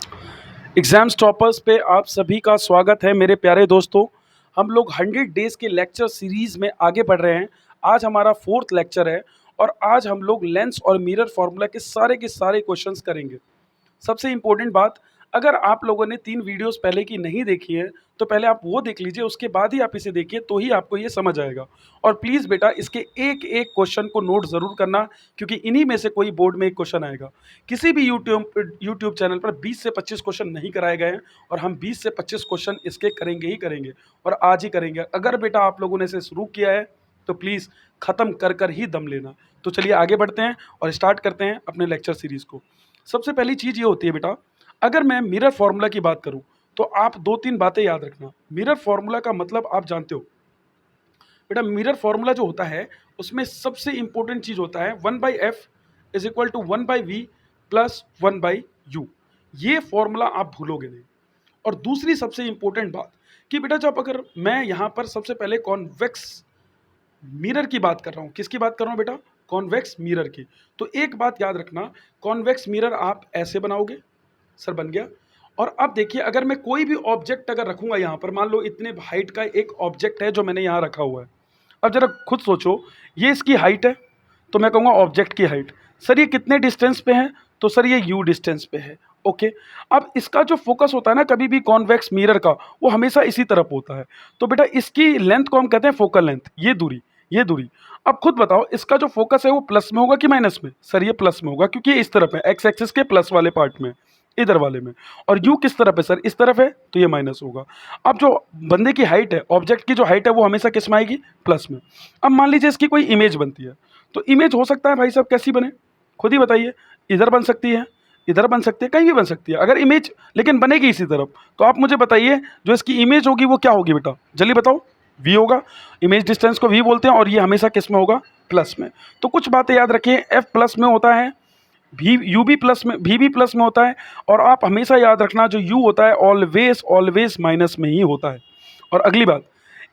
Exam stoppers पे आप सभी का स्वागत है मेरे प्यारे दोस्तों। हम लोग 100 डेज़ के लेक्चर सीरीज़ में आगे बढ़ रहे हैं। आज हमारा 4th लेक्चर है और आज हम लोग लेंस और मिरर फ़ॉर्मूला के सारे क्वेश्चंस करेंगे। सबसे इम्पोर्टेंट बात, अगर आप लोगों ने 3 वीडियोज़ पहले की नहीं देखी है, तो पहले आप वो देख लीजिए, उसके बाद ही आप इसे देखिए, तो ही आपको ये समझ आएगा। और प्लीज़ बेटा इसके एक-एक क्वेश्चन को नोट ज़रूर करना, क्योंकि इन्हीं में से कोई बोर्ड में एक क्वेश्चन आएगा। किसी भी यूट्यूब चैनल पर 20 से 25 क्वेश्चन नहीं कराए गए हैं और हम 20 से 25 क्वेश्चन इसके करेंगे ही करेंगे और आज ही करेंगे। अगर बेटा आप लोगों ने इसे शुरू किया है, तो प्लीज़ ख़त्म कर ही दम लेना। तो चलिए आगे बढ़ते हैं और स्टार्ट करते हैं अपने लेक्चर सीरीज़ को। सबसे पहली चीज़ ये होती है बेटा, अगर मैं मिरर फार्मूला की बात करूं तो आप 2-3 बातें याद रखना। मिरर फार्मूला का मतलब आप जानते हो बेटा। मिरर फार्मूला जो होता है उसमें सबसे इंपॉर्टेंट चीज़ होता है 1/f is equal to 1/v plus 1/u। ये फॉर्मूला आप भूलोगे नहीं। और दूसरी सबसे इंपॉर्टेंट बात कि बेटा जब अगर मैं यहाँ पर सबसे पहले कॉन्वेक्स मिरर की बात कर रहा हूँ, किसकी बात कर रहा हूँ बेटा? कॉन्वेक्स मिरर की। तो एक बात याद रखना, कॉन्वेक्स मिरर आप ऐसे बनाओगे, सर बन गया। और अब देखिए, अगर मैं कोई भी ऑब्जेक्ट अगर रखूंगा यहाँ पर, मान लो इतने हाइट का एक ऑब्जेक्ट है जो मैंने यहाँ रखा हुआ है। अब जरा खुद सोचो, ये इसकी हाइट है, तो मैं कहूँगा ऑब्जेक्ट की हाइट। सर ये कितने डिस्टेंस पे है? तो सर ये यू डिस्टेंस पे है। ओके। अब इसका जो फोकस होता है ना कभी भी कॉन्वेक्स मिरर का, वो हमेशा इसी तरफ होता है। तो बेटा इसकी लेंथ को हम कहते हैं फोकल लेंथ, ये दूरी। अब खुद बताओ, इसका जो फोकस है वो प्लस में होगा कि माइनस में? सर ये प्लस में होगा, क्योंकि ये इस तरफ है, एक्स एक्सिस के प्लस वाले पार्ट में, इधर वाले में। और यू किस तरफ है? सर इस तरफ है, तो ये माइनस होगा। अब जो बंदे की हाइट है, ऑब्जेक्ट की जो हाइट है, वो हमेशा किस में आएगी? प्लस में। अब मान लीजिए इसकी कोई इमेज बनती है, तो इमेज हो सकता है भाई साहब कैसी बने? खुद ही बताइए। इधर बन सकती है, इधर बन सकती है, कहीं भी बन सकती है अगर इमेज, लेकिन बनेगी इसी तरफ। तो आप मुझे बताइए, जो इसकी इमेज होगी वो क्या होगी बेटा? जल्दी बताओ। वी होगा। इमेज डिस्टेंस को वी बोलते हैं और ये हमेशा किस में होगा? प्लस में। तो कुछ बातें याद रखिए, एफ प्लस में होता है, भी यू भी प्लस में, भी प्लस में होता है। और आप हमेशा याद रखना, जो यू होता है ऑलवेज ऑलवेज माइनस में ही होता है। और अगली बात,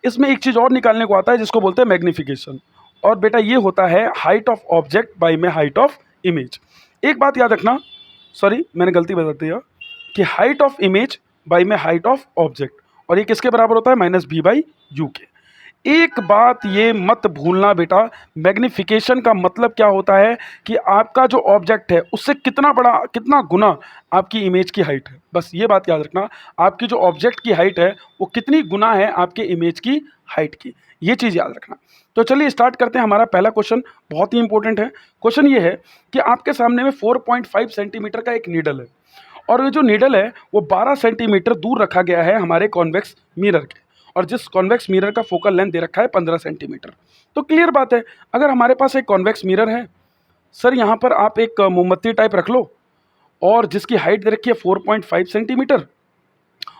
इसमें एक चीज़ और निकालने को आता है जिसको बोलते हैं मैग्निफिकेशन। और बेटा ये होता है हाइट ऑफ ऑब्जेक्ट बाई में हाइट ऑफ इमेज। एक बात याद रखना, सॉरी मैंने गलती बता दिया, कि हाइट ऑफ इमेज बाई में हाइट ऑफ ऑब्जेक्ट, और ये किसके बराबर होता है? माइनस बी बाई यू के। एक बात ये मत भूलना बेटा, मैग्निफिकेशन का मतलब क्या होता है कि आपका जो ऑब्जेक्ट है उससे कितना बड़ा, कितना गुना आपकी इमेज की हाइट है। बस ये बात याद रखना, आपकी जो ऑब्जेक्ट की हाइट है वो कितनी गुना है आपके इमेज की हाइट की, ये चीज़ याद रखना। तो चलिए स्टार्ट करते हैं। हमारा पहला क्वेश्चन बहुत ही इंपॉर्टेंट है। क्वेश्चन ये है कि आपके सामने में 4.5 सेंटीमीटर का एक नीडल है, और ये जो नीडल है वो 12 सेंटीमीटर दूर रखा गया है हमारे कॉन्वेक्स मिरर के, और जिस कॉन्वेक्स मिरर का फोकल लेंथ दे रखा है 15 सेंटीमीटर। तो क्लियर बात है, अगर हमारे पास एक कॉन्वेक्स मिरर है, सर यहाँ पर आप एक मोमबत्ती टाइप रख लो, और जिसकी हाइट दे रखी है 4.5 सेंटीमीटर,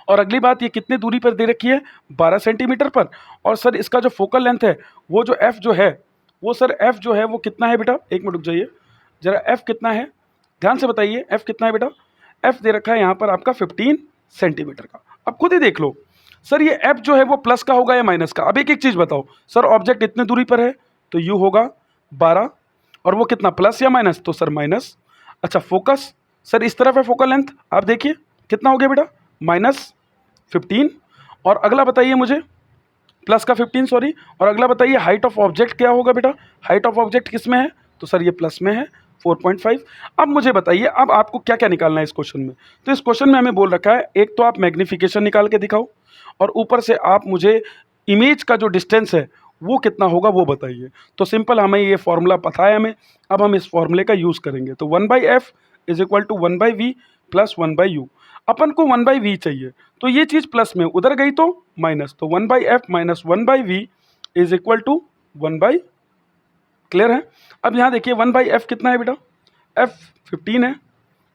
और अगली बात ये कितने दूरी पर दे रखी है? 12 सेंटीमीटर पर। और सर इसका जो फोकल लेंथ है, वो जो एफ जो है, वो सर एफ जो है वो कितना है बेटा? एक मिनट रुक जाइए जरा, एफ कितना है ध्यान से बताइए, एफ कितना है बेटा? एफ दे रखा है यहाँ पर आपका 15 सेंटीमीटर का। अब खुद ही देख लो सर, ये एफ जो है वो प्लस का होगा या माइनस का? अब एक एक चीज़ बताओ सर, ऑब्जेक्ट इतने दूरी पर है तो यू होगा 12, और वो कितना, प्लस या माइनस? तो सर माइनस। अच्छा फोकस, सर इस तरफ है फोकल लेंथ, आप देखिए कितना हो गया बेटा? -15। और अगला बताइए मुझे, प्लस का 15 सॉरी। और अगला बताइए हाइट ऑफ ऑब्जेक्ट क्या होगा बेटा? हाइट ऑफ ऑब्जेक्ट किस में है? तो सर ये प्लस में है, 4.5। अब मुझे बताइए, अब आपको क्या क्या निकालना है इस क्वेश्चन में? तो इस क्वेश्चन में हमें बोल रखा है, एक तो आप मैग्निफिकेशन निकाल के दिखाओ, और ऊपर से आप मुझे इमेज का जो डिस्टेंस है वो कितना होगा वो बताइए। तो सिंपल, हमें ये फॉर्मूला पता है हमें, अब हम इस फॉर्मूले का यूज़ करेंगे। तो 1/f is equal to 1/v plus 1/u। अपन को 1/v चाहिए, तो ये चीज़ प्लस में उधर गई तो माइनस, तो 1/f minus 1/v is equal to 1/, clear है? अब यहाँ देखिए 1/f कितना है बेटा? f 15 है,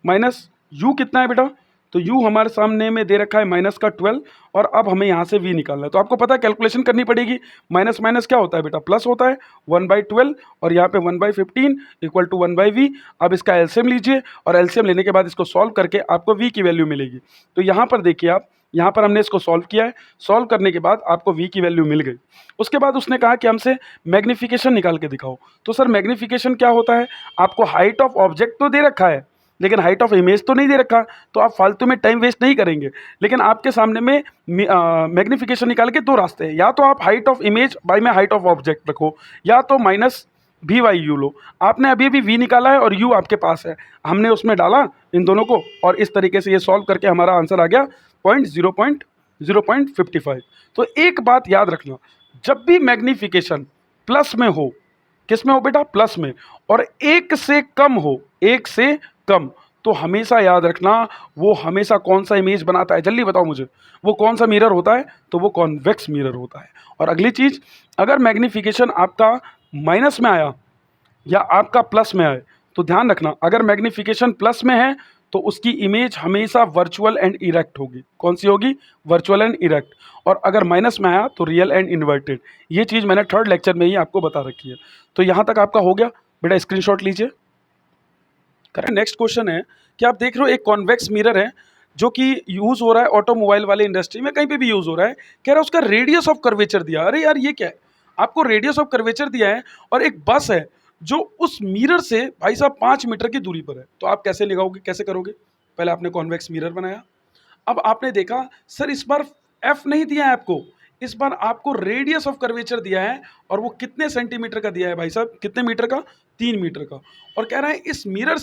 माइनस u कितना है बेटा? तो u हमारे सामने में दे रखा है माइनस का 12, और अब हमें यहाँ से v निकालना है। तो आपको पता है कैलकुलेशन करनी पड़ेगी, माइनस माइनस क्या होता है बेटा? प्लस होता है, 1/12 और यहाँ पे 1/15 इक्वल टू 1/v। अब इसका एलसीएम लीजिए, और एलसीएम लेने के बाद इसको सॉल्व करके आपको v की वैल्यू मिलेगी। तो यहाँ पर देखिए आप, यहाँ पर हमने इसको सॉल्व किया है, सॉल्व करने के बाद आपको v की वैल्यू मिल गई। उसके बाद उसने कहा कि हमसे मैग्निफिकेशन निकाल के दिखाओ। तो सर मैग्निफिकेशन क्या होता है? आपको हाइट ऑफ ऑब्जेक्ट तो दे रखा है, लेकिन हाइट ऑफ इमेज तो नहीं दे रखा, तो आप फालतू में टाइम वेस्ट नहीं करेंगे। लेकिन आपके सामने में मैग्नीफिकेशन निकाल के दो रास्ते हैं, या तो आप हाइट ऑफ इमेज बाई में हाइट ऑफ ऑब्जेक्ट रखो, या तो माइनस वी बाई यू लो। आपने अभी अभी वी निकाला है और यू आपके पास है, हमने उसमें डाला इन दोनों को, और इस तरीके से ये सॉल्व करके हमारा आंसर आ गया 0.55। तो एक बात याद रखना, जब भी मैग्नीफिकेशन प्लस में हो, किस में हो बेटा, प्लस में, और एक से कम हो, एक से कम, तो हमेशा याद रखना वो हमेशा कौन सा इमेज बनाता है, जल्दी बताओ मुझे, वो कौन सा मिरर होता है, तो वो कॉन्वेक्स मिरर होता है। और अगली चीज, अगर मैग्नीफिकेशन आपका माइनस में आया या आपका प्लस में आए, तो ध्यान रखना, अगर मैग्नीफिकेशन प्लस में है तो उसकी इमेज हमेशा वर्चुअल एंड इरेक्ट होगी। कौन सी होगी, वर्चुअल एंड इरेक्ट। और अगर माइनस में आया तो रियल एंड इन्वर्टेड। ये चीज़ मैंने थर्ड लेक्चर में ही आपको बता रखी है। तो यहाँ तक आपका हो गया बेटा, स्क्रीनशॉट लीजिए। करेक्ट। नेक्स्ट क्वेश्चन है कि आप देख रहे हो एक कॉन्वेक्स मिरर है जो कि यूज हो रहा है ऑटोमोबाइल वाले इंडस्ट्री में, कहीं पे भी यूज हो रहा है। कह रहा है उसका रेडियस ऑफ कर्वेचर दिया। अरे यार ये क्या है, आपको रेडियस ऑफ कर्वेचर दिया है और एक बस है जो उस मिरर से भाई साहब 5 मीटर की दूरी पर है, तो आप कैसे लगाओगे, कैसे करोगे। पहले आपने कॉन्वेक्स मिरर बनाया, अब आपने देखा सर इस बार एफ नहीं दिया है आपको, इस बार आपको रेडियस ऑफ कर्वेचर दिया है, और वो कितने सेंटीमीटर का दिया है भाई साहब, कितने मीटर का, 3 मीटर का। और कह रहा है इस मिरर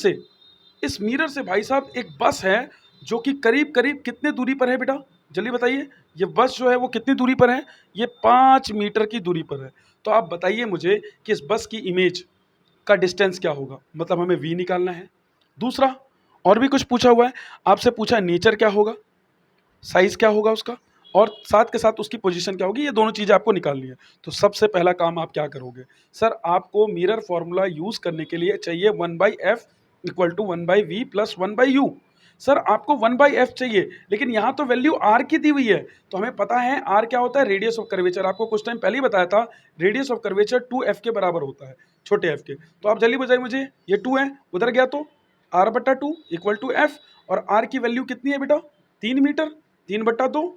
से भाई साहब एक बस है जो कि करीब करीब कितने दूरी पर है बेटा, जल्दी बताइए। ये बस जो है वो कितनी दूरी पर है, ये 5 मीटर की दूरी पर है। तो आप बताइए मुझे कि इस बस की इमेज का डिस्टेंस क्या होगा, मतलब हमें v निकालना है। दूसरा और भी कुछ पूछा हुआ है, आपसे पूछा नेचर क्या होगा, साइज क्या होगा उसका, और साथ के साथ उसकी पोजीशन क्या होगी, ये दोनों चीज़ें आपको निकालनी है। तो सबसे पहला काम आप क्या करोगे, सर आपको मिरर फॉर्मूला यूज करने के लिए चाहिए 1/f equal to 1/v plus 1/u। Sir आपको 1/f चाहिए, लेकिन यहाँ तो वैल्यू r की दी हुई है, तो हमें पता है r क्या होता है, रेडियस ऑफ कर्वेचर। आपको कुछ टाइम पहले ही बताया था, रेडियस ऑफ कर्वेचर 2f के बराबर होता है, छोटे f के। तो आप जल्दी बताइए मुझे, ये 2 है, उधर गया तो r/2 इक्वल टू f, और r की वैल्यू कितनी है बेटा, 3 मीटर, 3/2,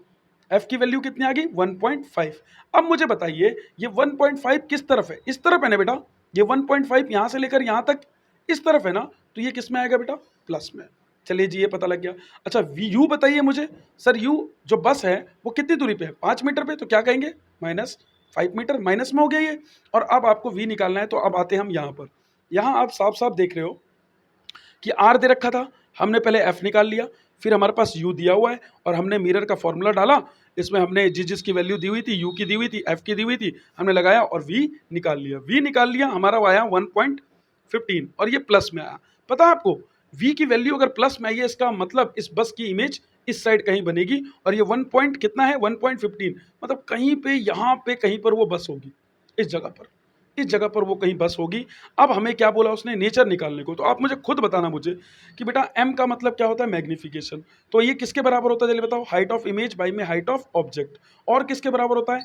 f की वैल्यू कितनी आ गई 1.5। अब मुझे बताइए ये 1.5 किस तरफ है, इस तरफ है ना बेटा, ये 1.5 यहाँ से लेकर यहाँ तक इस तरफ है ना, तो ये किस में आएगा बेटा, प्लस में। चलिए जी ये पता लग गया। अच्छा यू बताइए मुझे, सर यू जो बस है वो कितनी दूरी पे है, 5 मीटर पे, तो क्या कहेंगे -5 मीटर, माइनस में हो गया ये। और अब आपको वी निकालना है, तो अब आते हैं हम यहाँ पर। यहाँ आप साफ साफ देख रहे हो कि आर दे रखा था, हमने पहले एफ निकाल लिया, फिर हमारे पास यू दिया हुआ है और हमने मिरर का फॉर्मूला डाला, इसमें हमने जिसकी वैल्यू दी हुई थी, यू की दी हुई थी, एफ की दी हुई थी, हमने लगाया और वी निकाल लिया। वी निकाल लिया, हमारा वो आया 1.15 और ये प्लस में आया। पता है आपको v की वैल्यू अगर प्लस में आई है, इसका मतलब इस बस की इमेज इस साइड कहीं बनेगी, और ये 1 पॉइंट कितना है 1.15, मतलब कहीं पे यहाँ पे कहीं पर वो बस होगी, इस जगह पर, इस जगह पर वो कहीं बस होगी। अब हमें क्या बोला उसने, नेचर निकालने को। तो आप मुझे खुद बताना मुझे कि बेटा m का मतलब क्या होता है, मैग्नीफिकेशन। तो ये किसके बराबर होता है जल्दी बताओ, हाइट ऑफ इमेज बाई में हाइट ऑफ ऑब्जेक्ट। और किसके बराबर होता है,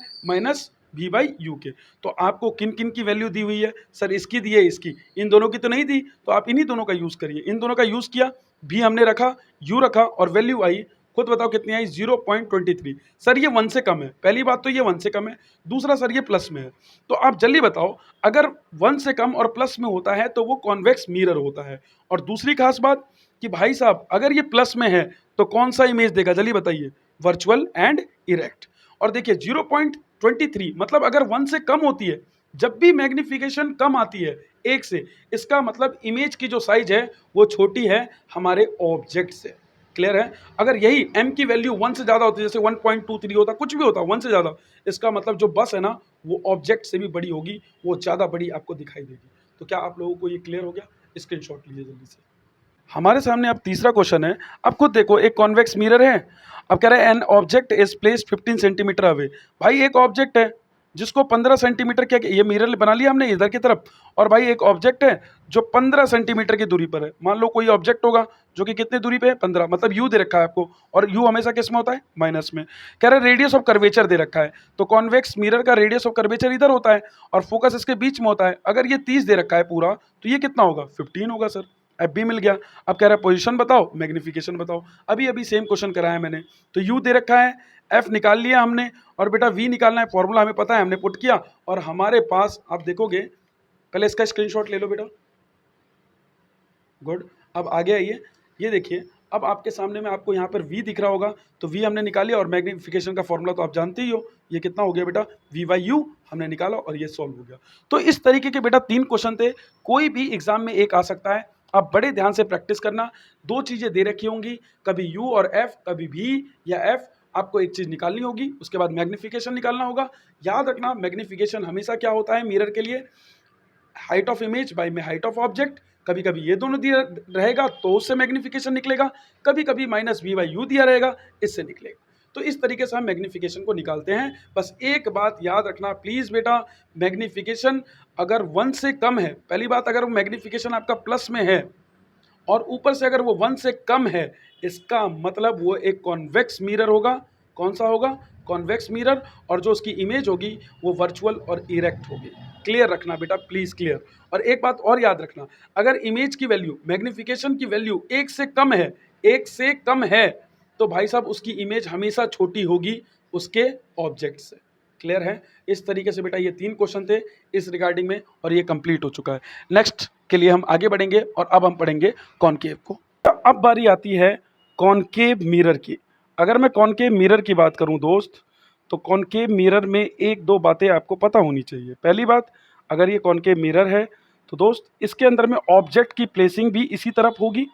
-v/u के। तो आपको किन किन की वैल्यू दी हुई है, सर इसकी दी है, इसकी, इन दोनों की तो नहीं दी, तो आप इन्हीं दोनों का यूज करिए। इन दोनों का यूज किया, v हमने रखा, u रखा, और वैल्यू आई, खुद बताओ कितनी आई 0.23। सर ये 1 से कम है, पहली बात तो ये 1 से कम है, दूसरा सर ये प्लस में है। तो आप जल्दी बताओ, अगर 1 से कम और प्लस में होता है तो वो कॉन्वेक्स मिरर होता है। और दूसरी खास बात कि भाई साहब अगर ये प्लस में है तो कौन सा इमेज देगा, जल्दी बताइए, वर्चुअल एंड इरेक्ट। और देखिए 0.23 मतलब अगर 1 से कम होती है, जब भी मैग्नीफिकेशन कम आती है 1 से, इसका मतलब इमेज की जो साइज है वो छोटी है हमारे ऑब्जेक्ट से। क्लियर है। अगर यही m की वैल्यू 1 से ज़्यादा होती है, जैसे 1.23 होता, कुछ भी होता 1 से ज़्यादा, इसका मतलब जो बस है ना वो ऑब्जेक्ट से भी बड़ी होगी, वो ज़्यादा बड़ी आपको दिखाई देगी। तो क्या आप लोगों को ये क्लियर हो गया, स्क्रीनशॉट लीजिए जल्दी से। हमारे सामने अब तीसरा क्वेश्चन है, अब खुद देखो एक कॉन्वेक्स मिरर है, अब कह रहा है an object is placed 15 centimetre away. भाई एक ऑब्जेक्ट है जिसको 15 सेंटीमीटर, क्या ये मिरर बना लिया हमने इधर की तरफ, और भाई एक ऑब्जेक्ट है जो 15 सेंटीमीटर की दूरी पर है। मान लो कोई ऑब्जेक्ट होगा जो कि कितनी दूरी पे है, 15, मतलब यू दे रखा है आपको, और यू हमेशा किस में होता है, माइनस में। कह रहा है रेडियस ऑफ कर्वेचर दे रखा है, तो कॉन्वेक्स मिरर का रेडियस ऑफ कर्वेचर इधर होता है और फोकस इसके बीच में होता है। अगर ये 30 दे रखा है पूरा, तो ये कितना होगा, 15 होगा सर। एफ भी मिल गया। अब कह रहा है पोजीशन बताओ, मैग्नीफिकेशन बताओ। अभी अभी सेम क्वेश्चन कराया मैंने, तो यू दे रखा है, एफ निकाल लिया हमने, और बेटा वी निकालना है, फॉर्मूला हमें पता है, हमने पुट किया, और हमारे पास आप देखोगे, पहले इसका स्क्रीनशॉट ले लो बेटा, गुड। अब आगे आइए, ये देखिए, अब आपके सामने में आपको यहाँ पर v दिख रहा होगा, तो v हमने निकाली और मैग्नीफिकेशन का फॉर्मूला तो आप जानते ही हो, ये कितना हो गया बेटा, v/u हमने निकाला और ये सॉल्व हो गया। तो इस तरीके के बेटा 3 क्वेश्चन थे, कोई भी एग्जाम में एक आ सकता है। आप बड़े ध्यान से प्रैक्टिस करना, 2 चीज़ें दे रखी होंगी, कभी u और f, कभी v या f, आपको एक चीज़ निकालनी होगी, उसके बाद मैग्नीफिकेशन निकालना होगा। याद रखना, मैग्नीफिकेशन हमेशा क्या होता है मिरर के लिए, हाइट ऑफ इमेज बाय में हाइट ऑफ ऑब्जेक्ट, कभी कभी ये दोनों दिया रहेगा तो उससे मैग्नीफिकेशन निकलेगा, कभी कभी -v/u दिया रहेगा, इससे निकलेगा। तो इस तरीके से हम मैग्नीफिकेशन को निकालते हैं। बस एक बात याद रखना प्लीज़ बेटा, मैग्नीफिकेशन अगर 1 से कम है, पहली बात अगर मैग्नीफिकेशन आपका प्लस में है और ऊपर से अगर वो 1 से कम है, इसका मतलब वो एक कॉन्वेक्स मिरर होगा। कौन सा होगा? Convex mirror. और जो उसकी इमेज होगी वो वर्चुअल और इरेक्ट होगी। क्लियर रखना बेटा, प्लीज़ क्लियर। और एक बात और याद रखना, अगर इमेज की वैल्यू, मैग्नीफिकेशन की वैल्यू 1 से कम है, 1 से कम है, तो भाई साहब उसकी इमेज हमेशा छोटी होगी उसके ऑब्जेक्ट से। क्लियर है? इस तरीके से बेटा ये 3 क्वेश्चन थे इस रिगार्डिंग में और ये कंप्लीट हो चुका है। नेक्स्ट के लिए हम आगे बढ़ेंगे और अब हम पढ़ेंगे कॉनकेव को। अब बारी आती है कॉनकेव मिरर की। अगर मैं कॉनकेव मिरर की बात करूं दोस्त, तो कॉनकेव मिरर में 1-2 बातें आपको पता होनी चाहिए। पहली बात, अगर ये कॉनकेव मिरर है तो दोस्त इसके अंदर में ऑब्जेक्ट की प्लेसिंग भी इसी तरफ होगी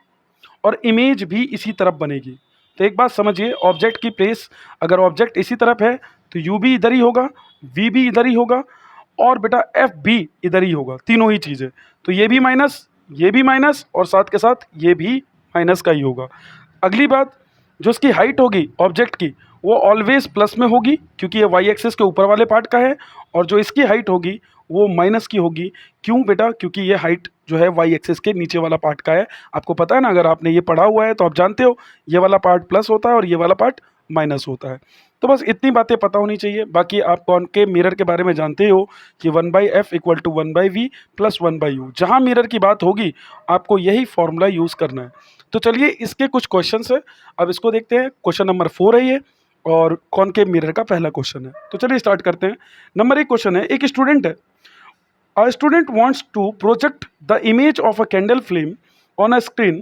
और इमेज भी इसी तरफ बनेगी। तो एक बात समझिए, ऑब्जेक्ट की प्लेस, अगर ऑब्जेक्ट इसी तरफ है तो यू भी इधर ही होगा, वी भी इधर ही होगा और बेटा एफ भी इधर ही होगा, तीनों ही चीज़ें। तो ये भी माइनस, ये भी माइनस और साथ के साथ ये भी माइनस का ही होगा। अगली बात, जो इसकी हाइट होगी ऑब्जेक्ट की, वो ऑलवेज प्लस में होगी क्योंकि ये वाई एक्सिस के ऊपर वाले पार्ट का है, और जो इसकी हाइट होगी वो माइनस की होगी। क्यों बेटा? क्योंकि ये हाइट जो है वाई एक्सिस के नीचे वाला पार्ट का है। आपको पता है ना, अगर आपने ये पढ़ा हुआ है तो आप जानते हो ये वाला पार्ट प्लस होता है और ये वाला पार्ट माइनस होता है। तो बस इतनी बातें पता होनी चाहिए। बाकी आप कॉनकेव मिरर के बारे में जानते हो कि 1/f = 1/v + 1/u। जहाँ मिरर की बात होगी आपको यही फॉर्मूला यूज़ करना है। तो चलिए इसके कुछ क्वेश्चंस है, अब इसको देखते हैं। क्वेश्चन नंबर 4 है ये और कॉनकेव मिरर का पहला क्वेश्चन है। तो चलिए स्टार्ट करते हैं। नंबर 1 क्वेश्चन है, एक स्टूडेंट है, a student wants to project the image of a candle flame on a screen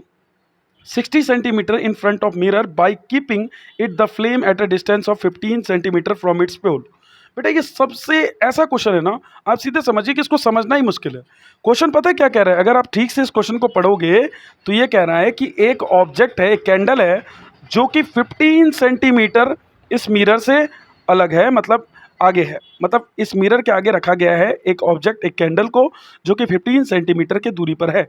60 centimeter in front of mirror by keeping it the flame at a distance of 15 centimeter from its pole। बेटा ये सबसे ऐसा question है ना, आप सीधे समझिए कि इसको समझना ही मुश्किल है। क्वेश्चन पता है क्या कह रहा है? अगर आप ठीक से इस क्वेश्चन को पढ़ोगे तो ये कह रहा है कि एक ऑब्जेक्ट है, एक कैंडल है जो कि 15 सेंटीमीटर इस मिरर से अलग है, मतलब आगे है, मतलब इस मिरर के आगे रखा गया है एक ऑब्जेक्ट, एक कैंडल को, जो कि 15 सेंटीमीटर की दूरी पर है।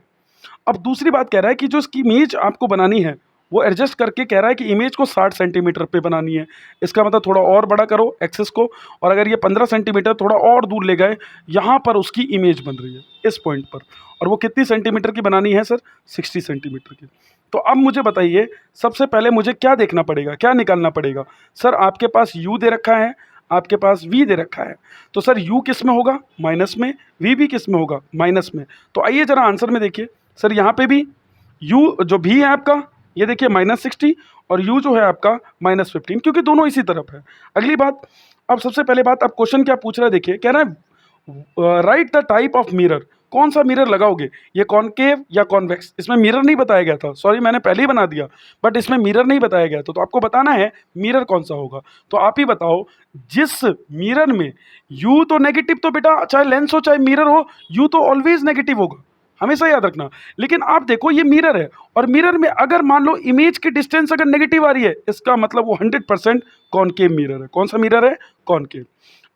अब दूसरी बात कह रहा है कि जो इसकी इमेज आपको बनानी है वो एडजस्ट करके कह रहा है कि इमेज को 60 सेंटीमीटर पे बनानी है। इसका मतलब थोड़ा और बड़ा करो एक्सेस को, और अगर ये 15 सेंटीमीटर थोड़ा और दूर ले गए, यहाँ पर उसकी इमेज बन रही है इस पॉइंट पर, और वो कितनी सेंटीमीटर की बनानी है सर? 60 सेंटीमीटर की। तो अब मुझे बताइए, सबसे पहले मुझे क्या देखना पड़ेगा, क्या निकालना पड़ेगा? सर आपके पास u दे रखा है, आपके पास v दे रखा है, तो सर u किस में होगा? माइनस में। v भी किस में होगा? माइनस में। तो आइए जरा आंसर में देखिए, सर यहाँ पे भी u जो v है आपका, ये देखिए -60, और u जो है आपका -15, क्योंकि दोनों इसी तरफ है। अगली बात, अब सबसे पहले बात, अब क्वेश्चन क्या पूछ रहा है देखिए, कह रहा है right the type of mirror. कौन सा मिरर लगाओगे, ये कॉनकेव या कॉन्वेक्स? इसमें मिरर नहीं बताया गया था, सॉरी मैंने पहले ही बना दिया, बट इसमें मिरर नहीं बताया गया था, तो आपको बताना है मिरर कौन सा होगा। तो आप ही बताओ, जिस मिरर में u तो नेगेटिव, तो बेटा चाहे लेंस हो चाहे मिरर हो, u तो ऑलवेज नेगेटिव होगा, हमेशा याद रखना। लेकिन आप देखो ये मिरर है, और मिरर में अगर मान लो इमेज की डिस्टेंस अगर नेगेटिव आ रही है, इसका मतलब वो 100% कॉनकेव मिरर है। कौन सा मिरर है? कॉनकेव।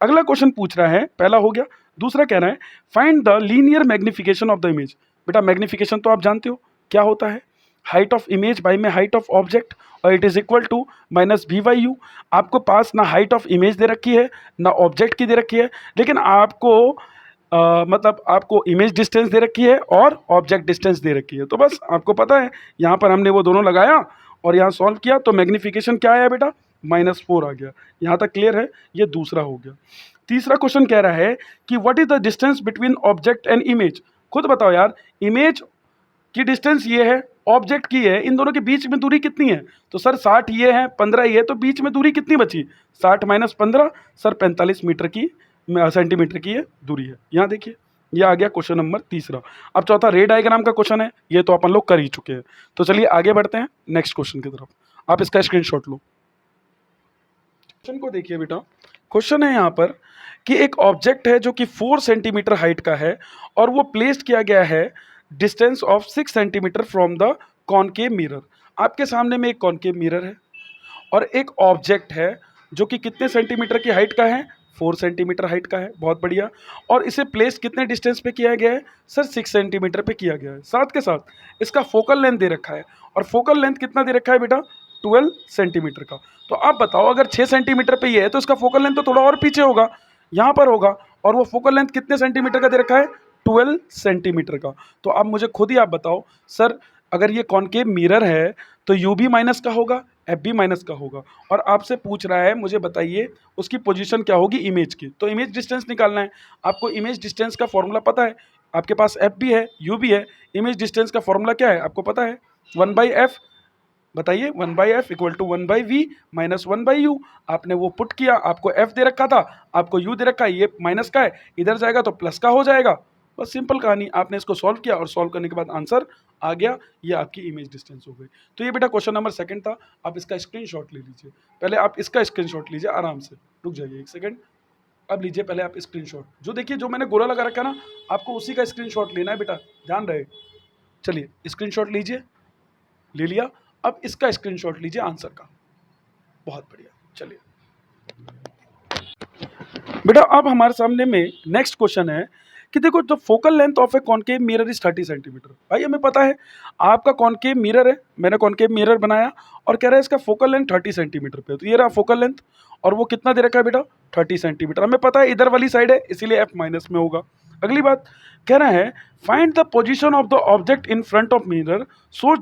अगला क्वेश्चन पूछ रहा है, पहला हो गया। दूसरा कह रहा है find the linear magnification of the image. बेटा मैग्निफिकेशन तो आप जानते हो क्या होता है, हाइट ऑफ इमेज बाई में हाइट ऑफ ऑब्जेक्ट, और it is equal to -v/u। आपको पास ना हाइट ऑफ इमेज दे रखी है ना ऑब्जेक्ट की दे रखी है, लेकिन आपको मतलब आपको इमेज डिस्टेंस दे रखी है और ऑब्जेक्ट डिस्टेंस दे रखी है। तो बस आपको पता है, यहाँ पर हमने वो दोनों लगाया और यहाँ सॉल्व किया, तो मैग्निफिकेशन क्या आया बेटा? -4 आ गया। यहाँ तक क्लियर है? ये दूसरा हो गया। तीसरा क्वेश्चन कह रहा है कि what is the distance between object and image. खुद बताओ यार, इमेज की डिस्टेंस ये है, ऑब्जेक्ट की है, इन दोनों के बीच में दूरी कितनी है? तो सर 60 ये है, 15 ये है, तो बीच में दूरी कितनी बची? 60 - 15 सर 45 मीटर की सेंटीमीटर की ये दूरी है। यहाँ देखिए ये आ गया क्वेश्चन नंबर तीसरा। अब चौथा रे डायग्राम का क्वेश्चन है, ये तो अपन लोग कर ही चुके हैं। तो चलिए आगे बढ़ते हैं नेक्स्ट क्वेश्चन की तरफ। आप इसका स्क्रीनशॉट लो। क्वेश्चन को देखिए बेटा। क्वेश्चन है यहाँ पर कि एक ऑब्जेक्ट है जो कि 4 सेंटीमीटर हाइट का है और वो प्लेस्ड किया गया है distance of 6 centimetre from the concave mirror. आपके सामने में एक कॉनकेव मिरर है और एक ऑब्जेक्ट है जो कि कितने सेंटीमीटर की हाइट का है, 4 सेंटीमीटर हाइट का है। बहुत बढ़िया। और इसे प्लेस कितने डिस्टेंस पे किया गया है सर, 6 सेंटीमीटर पे किया गया है। साथ के साथ इसका फोकल लेंथ दे रखा है और फोकल लेंथ कितना दे रखा है बेटा, 12 सेंटीमीटर का। तो आप बताओ अगर 6 सेंटीमीटर पे ये है तो इसका फोकल लेंथ तो थोड़ा और पीछे होगा, यहाँ पर होगा। और वो फोकल लेंथ कितने सेंटीमीटर का दे रखा है, 12 सेंटीमीटर का। तो अब मुझे खुद ही आप बताओ सर, अगर ये कॉनकेव मिरर है तो यू भी माइनस का होगा, एफ भी माइनस का होगा। और आपसे पूछ रहा है मुझे बताइए उसकी पोजीशन क्या होगी इमेज की। तो इमेज डिस्टेंस निकालना है आपको। इमेज डिस्टेंस का फॉर्मूला पता है, आपके पास एफ भी है यू भी है। इमेज डिस्टेंस का फॉर्मूला क्या है आपको पता है, 1/f। बताइए 1/f equal to 1/v minus 1/u। आपने वो पुट किया, आपको f दे रखा था, आपको u दे रखा है, ये माइनस का है, इधर जाएगा तो प्लस का हो जाएगा। बस सिंपल कहानी। आपने इसको सॉल्व किया और सॉल्व करने के बाद आंसर आ गया, ये आपकी इमेज डिस्टेंस हो गई। तो ये बेटा क्वेश्चन नंबर सेकंड था। आप इसका स्क्रीनशॉट ले लीजिए। पहले आप इसका स्क्रीनशॉट लीजिए आराम से, रुक जाइए एक सेकंड। अब लीजिए पहले आप स्क्रीनशॉट, जो देखिए जो मैंने गोला लगा रखा ना, आपको उसी का स्क्रीनशॉट लेना है बेटा, ध्यान रहे। चलिए स्क्रीनशॉट लीजिए, ले लिया। अब इसका स्क्रीनशॉट लीजिए आंसर का। बहुत बढ़िया। चलिए बेटा अब हमारे सामने में नेक्स्ट क्वेश्चन है कि देखो the focal length of A concave mirror is 30 centimetre. भाई हमें पता है आपका कॉनकेव मिरर है, मैंने कॉनकेव मिरर बनाया और कह रहा है इसका फोकल लेंथ 30 सेंटीमीटर पे। तो ये रहा फोकल लेंथ और वो कितना दे रखा है बेटा, 30 सेंटीमीटर। हमें पता है इधर वाली साइड है इसीलिए एफ माइनस में होगा। अगली बात कह रहा है find the position of the object in front of mirror so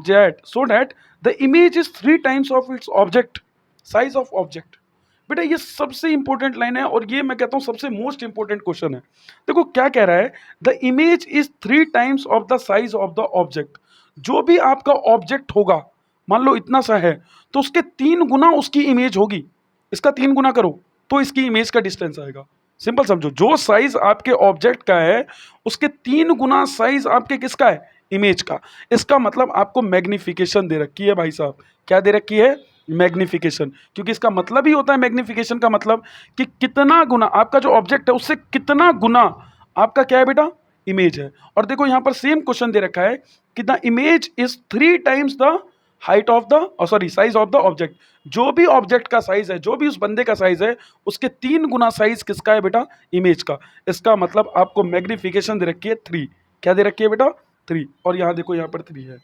that the image is 3 times of its object size of object. बेटा ये सबसे इंपॉर्टेंट लाइन है और ये मैं कहता हूं सबसे मोस्ट इंपॉर्टेंट क्वेश्चन है। देखो क्या कह रहा है, the image is 3 times of the size of the object. जो भी आपका ऑब्जेक्ट होगा, मान लो इतना सा है, तो उसके 3 गुना उसकी इमेज होगी। इसका 3 गुना करो तो इसकी इमेज का डिस्टेंस आएगा। सिंपल समझो, जो साइज आपके ऑब्जेक्ट का है उसके 3 गुना साइज आपके किसका है, इमेज का। इसका मतलब आपको मैग्निफिकेशन दे रखी है भाई साहब। क्या दे रखी है, मैग्निफिकेशन। क्योंकि इसका मतलब ही होता है मैग्निफिकेशन का मतलब कि कितना गुना आपका जो ऑब्जेक्ट है उससे कितना गुना आपका क्या है बेटा, इमेज है। और देखो यहां पर सेम क्वेश्चन दे रखा है कि the image is 3 times the height of the sorry size of the object. जो भी ऑब्जेक्ट का साइज है, जो भी उस बंदे का साइज है, उसके 3 गुना साइज किसका है बेटा, इमेज का। इसका मतलब आपको मैग्निफिकेशन दे रखी है 3। क्या दे रखी है बेटा, 3। और यहां देखो यहां पर 3 है।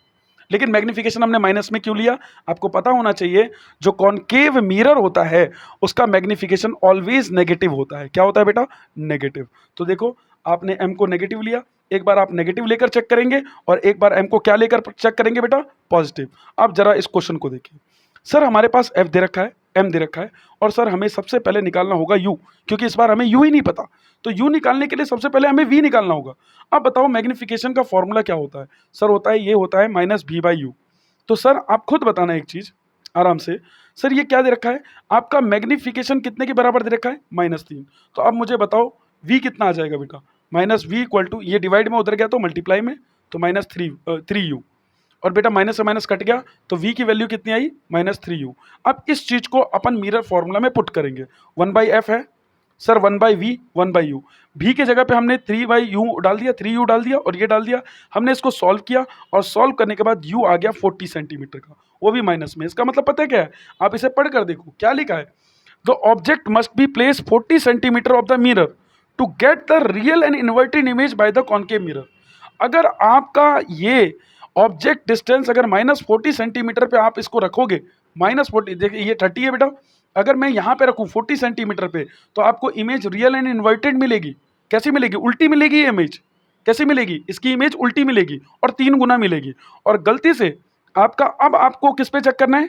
लेकिन मैग्निफिकेशन हमने माइनस में क्यों लिया, आपको पता होना चाहिए जो कॉनकेव मिरर होता है उसका मैग्निफिकेशन ऑलवेज नेगेटिव होता है। क्या होता है बेटा, नेगेटिव। तो देखो आपने m को नेगेटिव लिया, एक बार आप नेगेटिव लेकर चेक करेंगे और एक बार m को क्या लेकर चेक करेंगे बेटा, पॉजिटिव। अब जरा इस क्वेश्चन को देखिए। सर हमारे पास f दे रखा है, m दे रखा है और सर हमें सबसे पहले निकालना होगा u, क्योंकि इस बार हमें u ही नहीं पता। तो u निकालने के लिए सबसे पहले हमें v निकालना होगा। अब बताओ मैग्निफिकेशन का फॉर्मूला क्या होता है। सर होता है ये होता है -v/u। तो सर आप खुद बताना एक चीज आराम से, सर ये क्या दे रखा है आपका मैग्निफिकेशन कितने के बराबर दे रखा है, -3। तो अब मुझे बताओ v कितना आ जाएगा बेटा, -v इक्वल टू, ये डिवाइड में उधर गया तो मल्टीप्लाई में, तो -3u। और बेटा माइनस से माइनस कट गया तो v की वैल्यू कितनी आई, -3u। अब इस चीज को अपन मिरर फॉर्मूला में पुट करेंगे। 1/f है सर, 1/v 1/u। v की जगह पे हमने 3/u डाल दिया, 3u डाल दिया और ये डाल दिया। हमने इसको सॉल्व किया और सॉल्व करने के बाद u आ गया 40 सेंटीमीटर का, वो भी माइनस में। इसका मतलब पता है क्या है, आप इसे पढ़ कर देखो क्या लिखा है, the object must be place 40 centimetre of the mirror to get the real and inverted image by the concave mirror. अगर आपका ये ऑब्जेक्ट डिस्टेंस अगर -40 सेंटीमीटर पे आप इसको रखोगे, -40, देखिए ये 30 है बेटा, अगर मैं यहाँ पे रखूँ 40 सेंटीमीटर पे तो आपको इमेज रियल एंड इन्वर्टेड मिलेगी। कैसी मिलेगी, उल्टी मिलेगी ये इमेज। कैसी मिलेगी, इसकी इमेज उल्टी मिलेगी और 3 गुना मिलेगी। और गलती से आपका, अब आपको किस पे चेक करना है,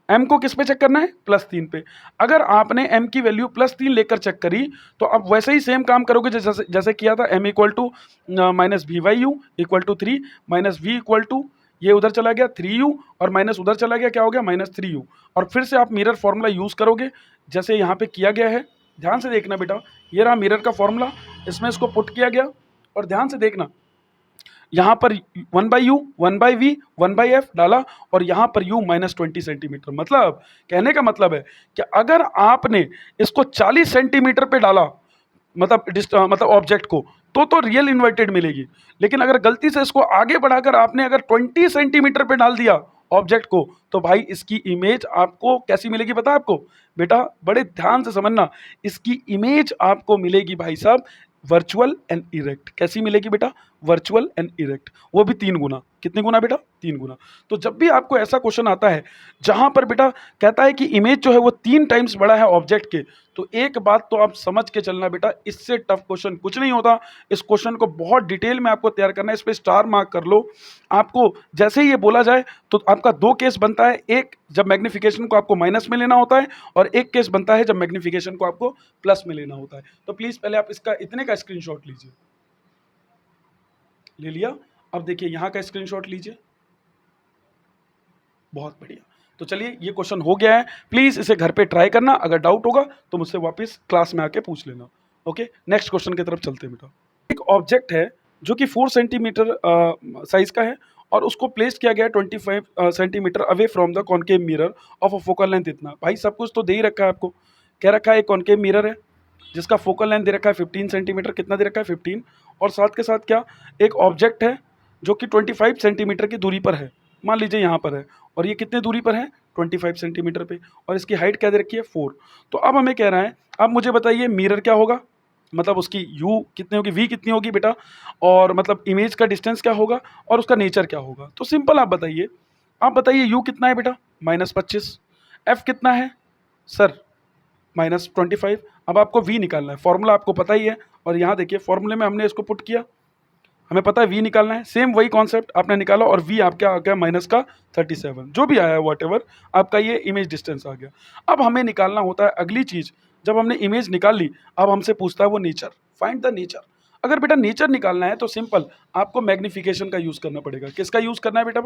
m को किस पे चेक करना है, +3 पे। अगर आपने m की वैल्यू +3 लेकर चेक करी तो अब वैसे ही सेम काम करोगे जैसे किया था। m equal to -v/u equal to 3 -v equal to, ये उधर चला गया 3u और माइनस उधर चला गया, क्या हो गया -3u। और फिर से आप मिरर फॉर्मूला यूज़ करोगे जैसे यहाँ पे किया गया है। ध्यान से देखना बेटा, ये रहा मिरर का फॉर्मूला, इसमें इसको पुट किया गया और ध्यान से देखना, यहाँ पर 1/u 1/v 1/f डाला और यहाँ पर u -20 सेंटीमीटर। मतलब कहने का मतलब है कि अगर आपने इसको 40 सेंटीमीटर पे डाला, मतलब ऑब्जेक्ट को, तो रियल इन्वर्टेड मिलेगी। लेकिन अगर गलती से इसको आगे बढ़ाकर आपने अगर 20 सेंटीमीटर पे डाल दिया ऑब्जेक्ट को, तो भाई इसकी इमेज आपको कैसी मिलेगी पता है आपको? बेटा बड़े ध्यान से समझना, इसकी इमेज आपको मिलेगी भाई साहब वर्चुअल एंड इरेक्ट। कैसी मिलेगी बेटा? वर्चुअल एंड इरेक्ट, वो भी 3 गुना। कितने गुना बेटा? 3 गुना। तो जब भी आपको ऐसा क्वेश्चन आता है जहां पर बेटा कहता है कि इमेज जो है वो 3 टाइम्स बड़ा है ऑब्जेक्ट के, तो एक बात तो आप समझ के चलना बेटा, इससे टफ क्वेश्चन कुछ नहीं होता। इस क्वेश्चन को बहुत डिटेल में आपको तैयार करना है, इस पर स्टार मार्क कर लो। आपको जैसे ही ये बोला जाए तो आपका 2 केस बनता है, एक जब मैग्निफिकेशन को आपको माइनस में लेना होता है और एक केस बनता है जब मैग्निफिकेशन को आपको प्लस में लेना होता है। तो प्लीज पहले आप इसका इतने का स्क्रीनशॉट लीजिए। ले लिया? अब देखिए यहाँ का स्क्रीनशॉट लीजिए। बहुत बढ़िया। तो चलिए ये क्वेश्चन हो गया है, प्लीज इसे घर पे ट्राई करना, अगर डाउट होगा तो मुझसे वापस क्लास में आके पूछ लेना। ओके, नेक्स्ट क्वेश्चन की तरफ चलते हैं बेटा। एक ऑब्जेक्ट है जो कि 4 सेंटीमीटर साइज का है और उसको प्लेस किया गया है 25 centimetre away from the concave mirror of a focal length इतना। भाई सब कुछ तो दे ही रखा है आपको, क्या रखा है? एक कॉनकेव मिरर है जिसका फोकल लेंथ दे रखा है 15 सेंटीमीटर। कितना दे रखा है? 15। और साथ के साथ क्या, एक ऑब्जेक्ट है जो कि 25 सेंटीमीटर की दूरी पर है, मान लीजिए यहाँ पर है, और ये कितने दूरी पर है? 25 सेंटीमीटर पे, और इसकी हाइट क्या दे रखी है? 4। तो अब हमें कह रहा है, अब मुझे बताइए मिरर क्या होगा, मतलब उसकी u कितनी होगी, v कितनी होगी बेटा, और मतलब इमेज का डिस्टेंस क्या होगा और उसका नेचर क्या होगा। तो सिंपल आप बताइए u कितना है बेटा? -25। f कितना है सर? -25। अब आपको v निकालना है, फॉर्मूला आपको पता ही है, और यहाँ देखिए फॉर्मूले में हमने इसको पुट किया, हमें पता है v निकालना है, सेम वही कॉन्सेप्ट आपने निकाला और v आपका आ गया -37, जो भी आया वॉट एवर, आपका ये इमेज डिस्टेंस आ गया। अब हमें निकालना होता है अगली चीज, जब हमने इमेज निकाल ली, अब हमसे पूछता है वो नेचर, फाइंड द नेचर। अगर बेटा नेचर निकालना है तो सिंपल आपको मैग्निफिकेशन का यूज करना पड़ेगा। किसका यूज करना है बेटा?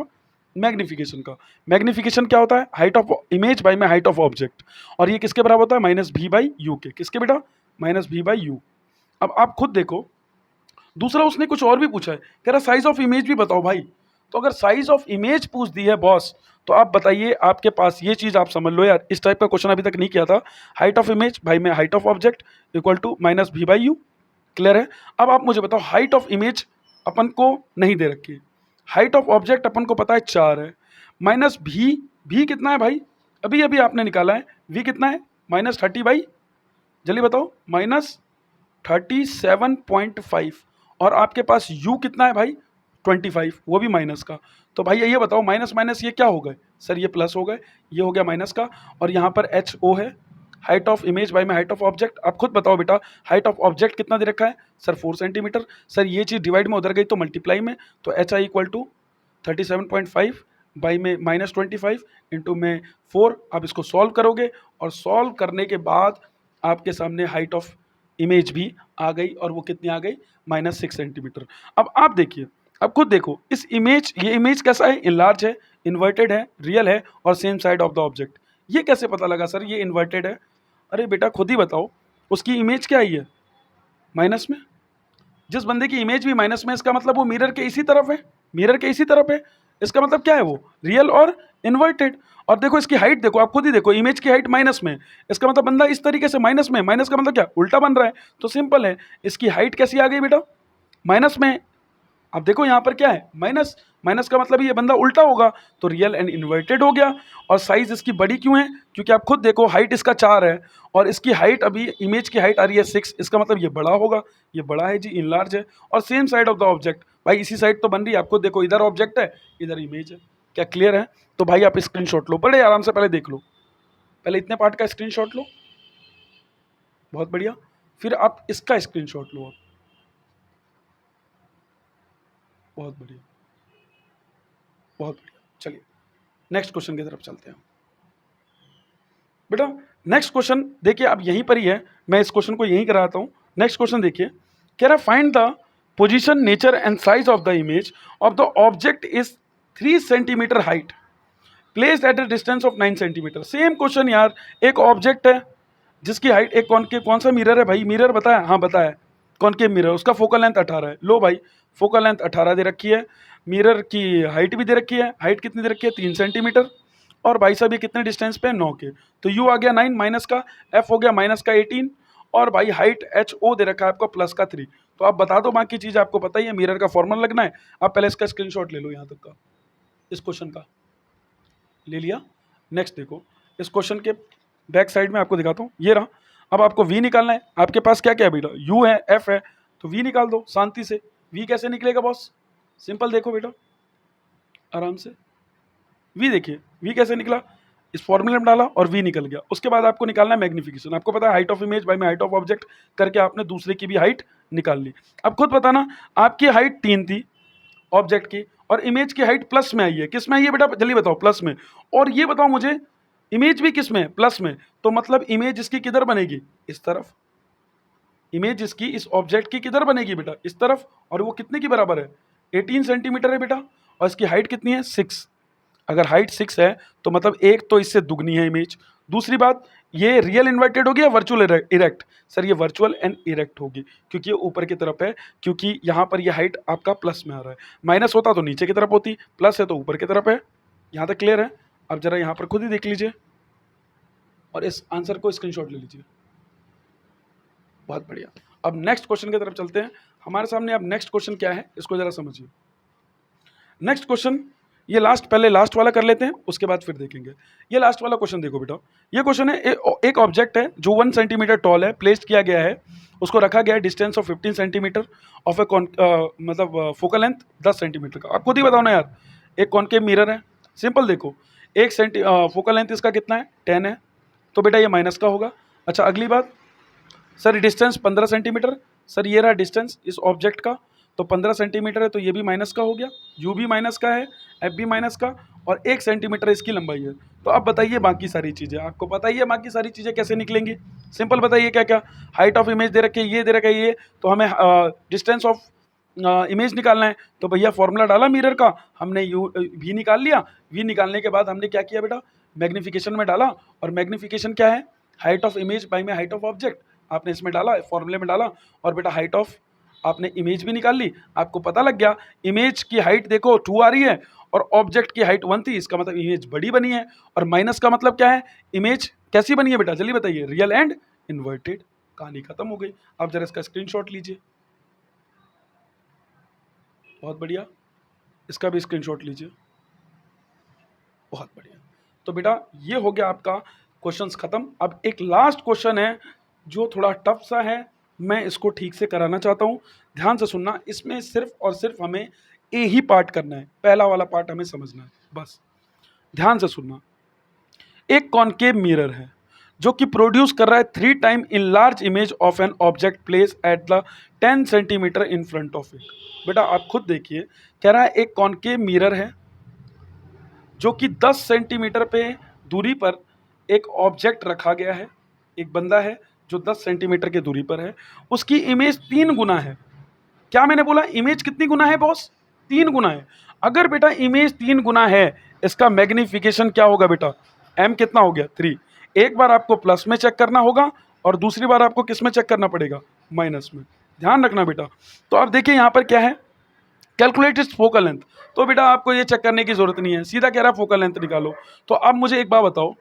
मैग्निफिकेशन का। मैग्निफिकेशन क्या होता है? हाइट ऑफ इमेज बाय में हाइट ऑफ ऑब्जेक्ट, और ये किसके बराबर होता है? -v/u के। किसके बेटा? -v/u। अब आप खुद देखो, दूसरा उसने कुछ और भी पूछा है, कह रहा साइज ऑफ इमेज भी बताओ भाई। तो अगर साइज ऑफ इमेज पूछ दी है बॉस, तो आप बताइए, आपके पास ये चीज आप समझ लो यार, इस टाइप का क्वेश्चन अभी तक नहीं किया था। हाइट ऑफ इमेज भाई में height of object equal to -v/u। Clear है? अब आप मुझे बताओ, हाइट ऑफ इमेज अपन को नहीं दे रखी, हाइट ऑफ ऑब्जेक्ट अपन को पता है 4 है, माइनस भी कितना है भाई? अभी अभी आपने निकाला है, v कितना है? -30 भाई, जल्दी बताओ, -37.5। और आपके पास u कितना है भाई? 25, वो भी माइनस का। तो भाई ये बताओ, माइनस माइनस ये क्या हो गए सर? ये प्लस हो गए, ये हो गया माइनस का, और यहाँ पर HO है, हाइट ऑफ इमेज बाय में हाइट ऑफ ऑब्जेक्ट। आप खुद बताओ बेटा, हाइट ऑफ ऑब्जेक्ट कितना दे रखा है सर? 4 सेंटीमीटर। सर ये चीज़ डिवाइड में उधर गई तो मल्टीप्लाई में, तो HI इक्वल टू 37.5 बाई में -25 इंटू में 4। आप इसको सॉल्व करोगे, और सॉल्व करने के बाद आपके सामने हाइट ऑफ इमेज भी आ गई, और वो कितनी आ गई? -6 सेंटीमीटर। अब आप देखिए, अब खुद देखो, इस इमेज, ये इमेज कैसा है? इनलार्ज है, इन्वर्टेड है, रियल है, और same side of the object. ये कैसे पता लगा सर ये इन्वर्टेड है? अरे बेटा खुद ही बताओ, उसकी इमेज क्या आई है? माइनस में। जिस बंदे की इमेज भी माइनस में, इसका मतलब वो मिरर के इसी तरफ है, मिरर के इसी तरफ है। इसका मतलब क्या है? वो रियल और इन्वर्टेड। और देखो इसकी हाइट देखो, आप खुद ही देखो, इमेज की हाइट माइनस में, इसका मतलब बंदा इस तरीके से माइनस में, माइनस का मतलब क्या? उल्टा बन रहा है। तो सिंपल है, इसकी हाइट कैसी आ गई बेटा? माइनस में। अब देखो यहाँ पर क्या है? माइनस, माइनस का मतलब ये बंदा उल्टा होगा, तो रियल एंड इन्वर्टेड हो गया। और साइज इसकी बड़ी क्यों है? क्योंकि आप खुद देखो, हाइट इसका 4 है, और इसकी हाइट अभी इमेज की हाइट आ रही है 6, इसका मतलब ये बड़ा होगा, ये बड़ा है जी, इनलार्ज है, और same side of the object. भाई इसी साइड तो बन रही है, आपको देखो, इधर ऑब्जेक्ट है, इधर इमेज है। क्या क्लियर है? तो भाई आप स्क्रीनशॉट लो, बड़े आराम से पहले देख लो, पहले इतने पार्ट का स्क्रीनशॉट लो, बहुत बढ़िया। फिर आप इसका स्क्रीनशॉट लो, आप बहुत बढ़िया, बहुत बढ़िया। चलिए नेक्स्ट क्वेश्चन की तरफ चलते हैं बेटा। नेक्स्ट क्वेश्चन देखिए, अब यहीं पर ही है, मैं इस क्वेश्चन को यहीं कराता हूं। नेक्स्ट क्वेश्चन देखिए, कह रहा find the position, nature and size of the image of the object is 3 centimetre height, placed at a distance of 9 centimetre. Same question यार, एक ऑब्जेक्ट है जिसकी हाइट, एक कौन सा मिरर है भाई? मिरर बताया? हाँ बताया। कॉनकेव मिरर, उसका फोकल लेंथ 18 है। लो भाई, फोकल लेंथ 18 दे रखी है, मिरर की हाइट भी दे रखी है। हाइट कितनी दे रखी है? 3 सेंटीमीटर। और भाई साहब ये कितने डिस्टेंस पे है? 9 के। तो यू आ गया 9 माइनस का, एफ हो गया माइनस का 18, और भाई हाइट एच ओ दे रखा है आपका प्लस का 3। तो आप बता दो, बाकी चीज़ आपको पता ही है, मिरर का फॉर्मूला लगना है। आप पहले इसका स्क्रीनशॉट ले लो, यहाँ तक का इस क्वेश्चन का ले लिया। नेक्स्ट देखो, इस क्वेश्चन के बैक साइड में आपको दिखाता हूँ, ये रहा। अब आपको वी निकालना है। आपके पास क्या क्या है बेटा? यू है, एफ है, तो वी निकाल दो शांति से। वी कैसे निकलेगा बॉस? सिंपल, देखो बेटा आराम से। वी देखिए, वी कैसे निकला? इस फॉर्मूले में डाला और वी निकल गया। उसके बाद आपको निकालना है मैग्निफिकेशन। आपको पता है हाइट ऑफ इमेज बाय में हाइट ऑफ ऑब्जेक्ट करके आपने दूसरे की भी हाइट निकाल ली। अब खुद बताना, आपकी हाइट 3 थी ऑब्जेक्ट की, और इमेज की हाइट प्लस में आई है। किस में आई है बेटा? जल्दी बताओ। प्लस में। और ये बताओ मुझे, इमेज भी किस में? प्लस में। तो मतलब इमेज इसकी किधर बनेगी? इस तरफ। इमेज इसकी इस ऑब्जेक्ट की किधर बनेगी बेटा? इस तरफ। और वो कितने की बराबर है? 18 सेंटीमीटर है बेटा। और इसकी हाइट कितनी है? 6। अगर हाइट 6 है तो मतलब एक तो इससे दुगनी है इमेज। दूसरी बात, ये रियल इन्वर्टेड होगी या वर्चुअल इरेक्ट? सर ये वर्चुअल एंड इरेक्ट होगी, क्योंकि ये ऊपर की तरफ है, क्योंकि यहाँ पर ये हाइट आपका प्लस में आ रहा है। माइनस होता तो नीचे की तरफ होती, प्लस है तो ऊपर की तरफ है। यहाँ तक क्लियर है? अब जरा यहाँ पर खुद ही देख लीजिए और इस आंसर को स्क्रीनशॉट ले लीजिए। बहुत बढ़िया। अब नेक्स्ट क्वेश्चन की तरफ चलते हैं। हमारे सामने अब नेक्स्ट क्वेश्चन क्या है, इसको जरा समझिए। नेक्स्ट क्वेश्चन, ये पहले लास्ट वाला कर लेते हैं, उसके बाद फिर देखेंगे। ये लास्ट वाला क्वेश्चन देखो बेटा। ये क्वेश्चन है, एक ऑब्जेक्ट है जो 1 सेंटीमीटर टॉल है, प्लेस्ड किया गया है, उसको रखा गया है डिस्टेंस ऑफ 15 सेंटीमीटर ऑफ ए मतलब फोकल लेंथ 10 सेंटीमीटर का। आप खुद ही बताओ ना यार, एक कॉनकेव मिरर है। सिंपल देखो, एक फोकल लेंथ इसका कितना है? 10 है, तो बेटा ये माइनस का होगा। अच्छा अगली बात, सर डिस्टेंस 15 सेंटीमीटर। सर ये रहा डिस्टेंस इस ऑब्जेक्ट का, तो 15 सेंटीमीटर है, तो ये भी माइनस का हो गया। यू भी माइनस का है, एफ भी माइनस का, और 1 सेंटीमीटर इसकी लंबाई है। तो अब बताइए बाकी सारी चीज़ें, आपको बताइए बाकी सारी चीज़ें कैसे निकलेंगी। सिंपल बताइए क्या क्या। हाइट ऑफ इमेज दे रखी है, ये दे रखा है ये, तो हमें डिस्टेंस ऑफ इमेज निकालना है। तो भैया फॉर्मूला डाला मिरर का, हमने यू वी निकाल लिया। वी निकालने के बाद हमने क्या किया बेटा? मैग्नीफिकेशन में डाला। और मैग्नीफिकेशन क्या है? हाइट ऑफ इमेज बाई में हाइट ऑफ ऑब्जेक्ट। आपने इसमें डाला, फॉर्मूले में डाला, और बेटा हाइट ऑफ आपने इमेज भी निकाल ली। आपको पता लग गया इमेज की हाइट देखो 2 आ रही है और ऑब्जेक्ट की हाइट 1 थी, इसका मतलब इमेज बड़ी बनी है। और माइनस का मतलब क्या है? इमेज कैसी बनी है बेटा? जल्दी बताइए। Real and inverted. कहानी खत्म हो गई। आप जरा इसका स्क्रीनशॉट लीजिए। बहुत बढ़िया, इसका भी स्क्रीनशॉट लीजिए। बहुत बढ़िया। तो बेटा ये हो गया आपका क्वेश्चंस खत्म। अब एक लास्ट क्वेश्चन है जो थोड़ा टफ सा है, मैं इसको ठीक से कराना चाहता हूँ। ध्यान से सुनना, इसमें सिर्फ और सिर्फ हमें ए ही पार्ट करना है, पहला वाला पार्ट हमें समझना है बस। ध्यान से सुनना, एक कॉनकेव मिरर है जो कि प्रोड्यूस कर रहा है 3 time in large image of an object place at the 10 centimetre in front of it. बेटा आप खुद देखिए, कह रहा है एक कॉनकेव मिरर है जो कि 10 सेंटीमीटर पे दूरी पर एक ऑब्जेक्ट रखा गया है, एक बंदा है जो 10 सेंटीमीटर की दूरी पर है, उसकी इमेज 3 गुना है। क्या मैंने बोला? इमेज कितनी गुना है बॉस? 3 गुना है। अगर बेटा इमेज 3 गुना है, इसका मैग्नीफिकेशन क्या होगा बेटा? m कितना हो गया? 3। एक बार आपको प्लस में चेक करना होगा और दूसरी बार आपको किस में चेक करना पड़ेगा? माइनस में। ध्यान रखना बेटा। तो अब देखिए यहाँ पर क्या है, कैलकुलेट इट्स फोकल लेंथ। तो बेटा आपको ये चेक करने की जरूरत नहीं है, सीधा कह रहा है फोकल लेंथ निकालो। तो अब मुझे एक बात बताओ,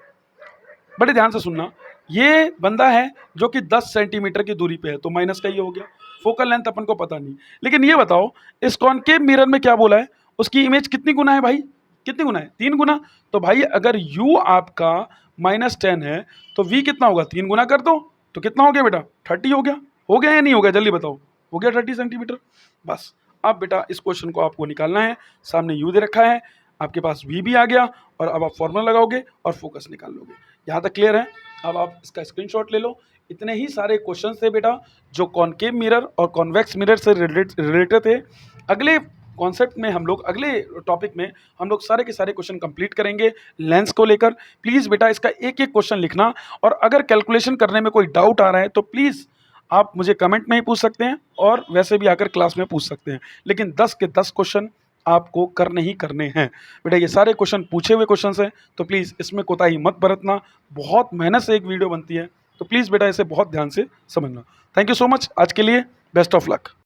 बड़े ध्यान से सुनना, ये बंदा है जो कि 10 सेंटीमीटर की दूरी पे है, तो माइनस का ये हो गया। फोकल लेंथ अपन को पता नहीं, लेकिन ये बताओ इस कॉनकेव मिरर में क्या बोला है, उसकी इमेज कितनी गुना है भाई? कितनी गुना है? 3 गुना। तो भाई अगर u आपका -10 है तो v कितना होगा? 3 गुना कर दो, तो कितना हो गया बेटा? 30 हो गया। हो गया या नहीं हो गया? जल्दी बताओ। हो गया 30 सेंटीमीटर। बस अब बेटा इस क्वेश्चन को आपको निकालना है। सामने u दे रखा है, आपके पास v भी आ गया, और अब आप फॉर्मूला लगाओगे और फोकस निकाल लोगे। यहाँ तक क्लियर है? अब आप इसका स्क्रीनशॉट ले लो। इतने ही सारे क्वेश्चन थे बेटा जो कॉनकेव मिरर और कॉन्वेक्स मिरर से रिलेटेड थे। अगले कॉन्सेप्ट में हम लोग, अगले टॉपिक में हम लोग सारे के सारे क्वेश्चन कंप्लीट करेंगे लेंस को लेकर। प्लीज़ बेटा इसका एक एक क्वेश्चन लिखना, और अगर कैलकुलेशन करने में कोई डाउट आ रहा है तो प्लीज़ आप मुझे कमेंट में ही पूछ सकते हैं, और वैसे भी आकर क्लास में पूछ सकते हैं। लेकिन 10 के 10 क्वेश्चन आपको करने ही करने हैं बेटा। ये सारे क्वेश्चन पूछे हुए क्वेश्चंस हैं, तो प्लीज़ इसमें कोताही मत बरतना। बहुत मेहनत से एक वीडियो बनती है, तो प्लीज़ बेटा इसे बहुत ध्यान से समझना। थैंक यू सो मच आज के लिए। Best of luck.